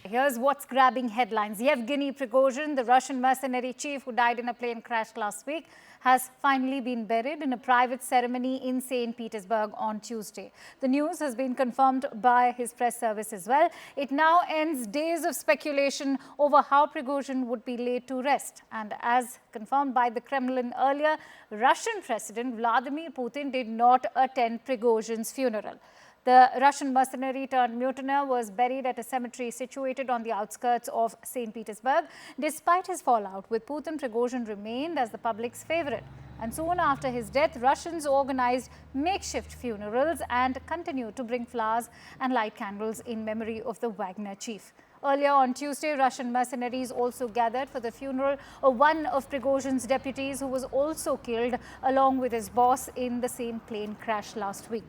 Here's what's grabbing headlines. Yevgeny Prigozhin, the Russian mercenary chief who died in a plane crash last week, has finally been buried in a private ceremony in St Petersburg on Tuesday. The news has been confirmed by his press service as well. It now ends days of speculation over how Prigozhin would be laid to rest. And as confirmed by the Kremlin earlier, Russian President Vladimir Putin did not attend Prigozhin's funeral. The Russian mercenary turned mutineer was buried at a cemetery situated on the outskirts of St Petersburg. Despite his fallout with Putin, Prigozhin remained as the public's favorite. And soon after his death, Russians organized makeshift funerals and continued to bring flowers and light candles in memory of the Wagner chief. Earlier on Tuesday, Russian mercenaries also gathered for the funeral of one of Prigozhin's deputies who was also killed along with his boss in the same plane crash last week.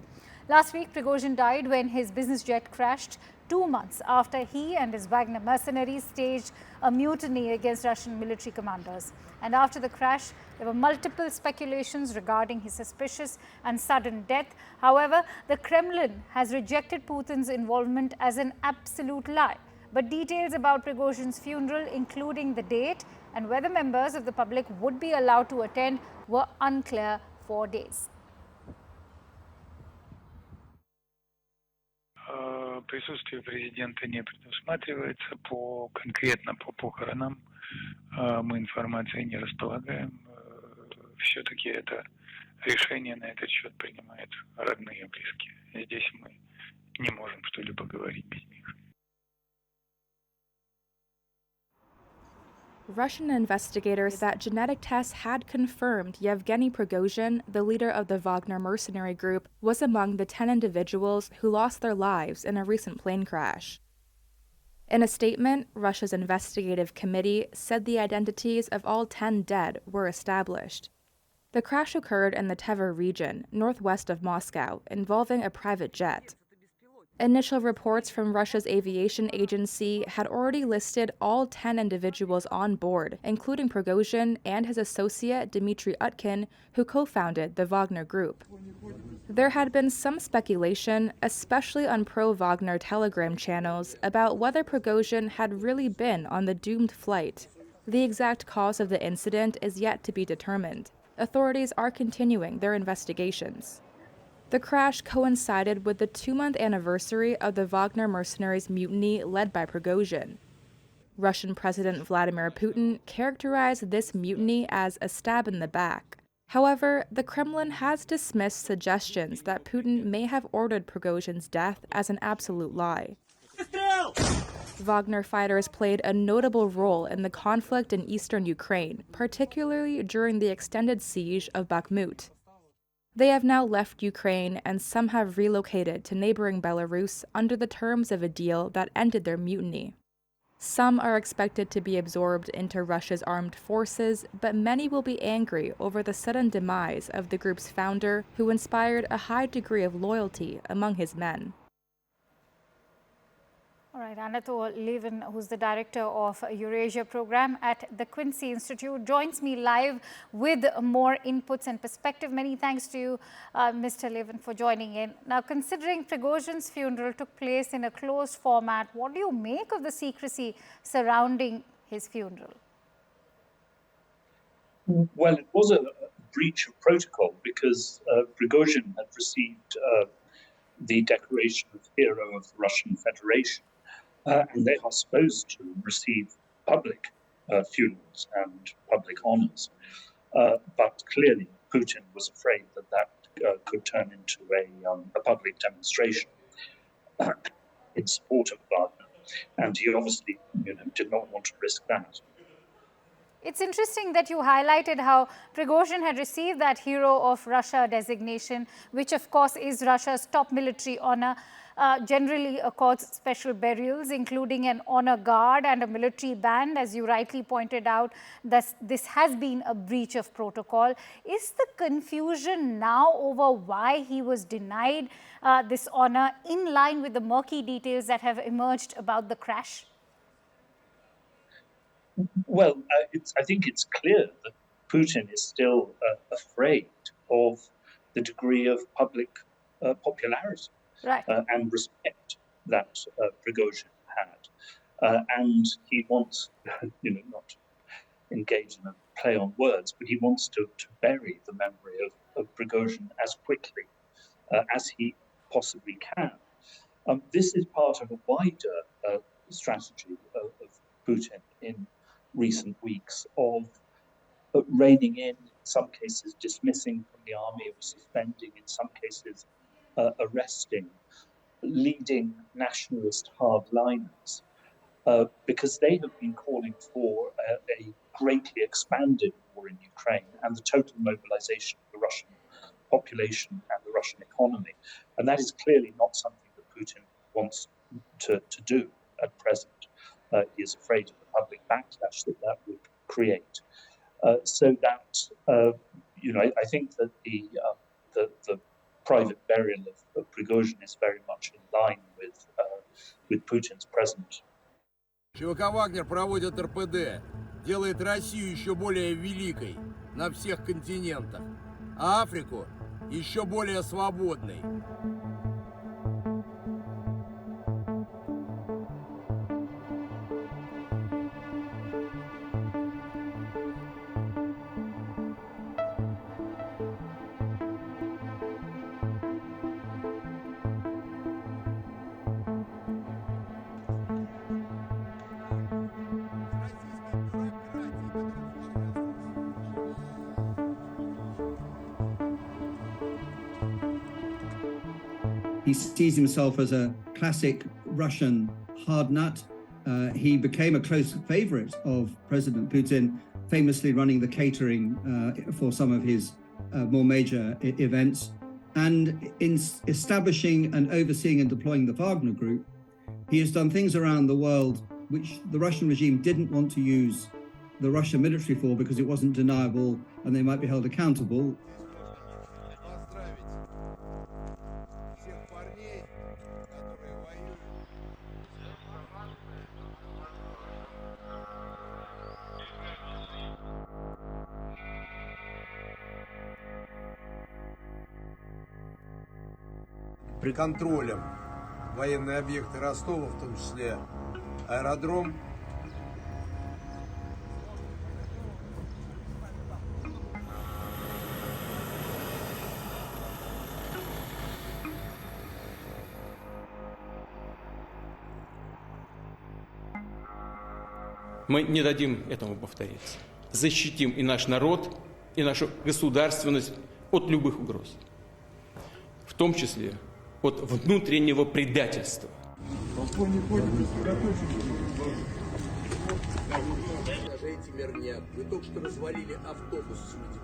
Last week, Prigozhin died when his business jet crashed 2 months after he and his Wagner mercenaries staged a mutiny against Russian military commanders. And after the crash, there were multiple speculations regarding his suspicious and sudden death. However, the Kremlin has rejected Putin's involvement as an absolute lie. But details about Prigozhin's funeral, including the date and whether members of the public would be allowed to attend, were unclear for days. Присутствие президента не предусматривается. Конкретно по похоронам мы информацией не располагаем. Все-таки это решение на этот счет принимают родные и близкие. Здесь мы не можем что-либо говорить без них. Russian investigators that genetic tests had confirmed Yevgeny Prigozhin, the leader of the Wagner mercenary group, was among the 10 individuals who lost their lives in a recent plane crash. In a statement, Russia's investigative committee said the identities of all 10 dead were established. The crash occurred in the Tver region, northwest of Moscow, involving a private jet. Initial reports from Russia's aviation agency had already listed all 10 individuals on board, including Prigozhin and his associate Dmitry Utkin, who co-founded the Wagner group. There had been some speculation, especially on pro-Wagner Telegram channels, about whether Prigozhin had really been on the doomed flight. The exact cause of the incident is yet to be determined. Authorities are continuing their investigations. The crash coincided with the 2-month anniversary of the Wagner mercenaries' mutiny led by Prigozhin. Russian President Vladimir Putin characterized this mutiny as a stab in the back. However, the Kremlin has dismissed suggestions that Putin may have ordered Prigozhin's death as an absolute lie. Wagner fighters played a notable role in the conflict in eastern Ukraine, particularly during the extended siege of Bakhmut. They have now left Ukraine, and some have relocated to neighboring Belarus under the terms of a deal that ended their mutiny. Some are expected to be absorbed into Russia's armed forces, but many will be angry over the sudden demise of the group's founder, who inspired a high degree of loyalty among his men. All right, Anatol Levin, who's the director of Eurasia program at the Quincy Institute, joins me live with more inputs and perspective. Many thanks to you, Mr. Levin, for joining in. Now, considering Prigozhin's funeral took place in a closed format, what do you make of the secrecy surrounding his funeral? Well, it was a breach of protocol because Prigozhin had received the decoration of Hero of the Russian Federation. And they are supposed to receive public funerals and public honors. But clearly, Putin was afraid that that could turn into a public demonstration in support of Wagner. And he obviously did not want to risk that. It's interesting that you highlighted how Prigozhin had received that Hero of Russia designation, which of course is Russia's top military honor. Generally accords special burials, including an honor guard and a military band. As you rightly pointed out, this has been a breach of protocol. Is the confusion now over why he was denied this honor in line with the murky details that have emerged about the crash? Well, I think it's clear that Putin is still afraid of the degree of public popularity. Right. and respect that Prigozhin had. And he wants, not to engage in a play on words, but he wants to bury the memory of Prigozhin as quickly as he possibly can. This is part of a wider strategy of Putin in recent weeks of reining in some cases dismissing from the army or suspending, in some cases arresting leading nationalist hardliners, because they have been calling for a greatly expanded war in Ukraine and the total mobilization of the Russian population and the Russian economy. And that is clearly not something that Putin wants to do at present. He is afraid of the public backlash that would create. So that, I think that the private burial of Prigozhin is very much in line with Putin's present. ЧВК «Вагнер» проводит РПД, делает Россию еще более великой на всех континентах, а Африку еще более свободной. He sees himself as a classic Russian hard nut. He became a close favorite of President Putin, famously running the catering for some of his more major events. And in establishing and overseeing and deploying the Wagner group, he has done things around the world which the Russian regime didn't want to use the Russian military for because it wasn't deniable and they might be held accountable. Приконтролем военные объекты Ростова, в том числе аэродром. Мы не дадим этому повториться. Защитим и наш народ, и нашу государственность от любых угроз, в том числе от внутреннего предательства. Даже эти мирняк. Вы только что развалили автобус с людьми.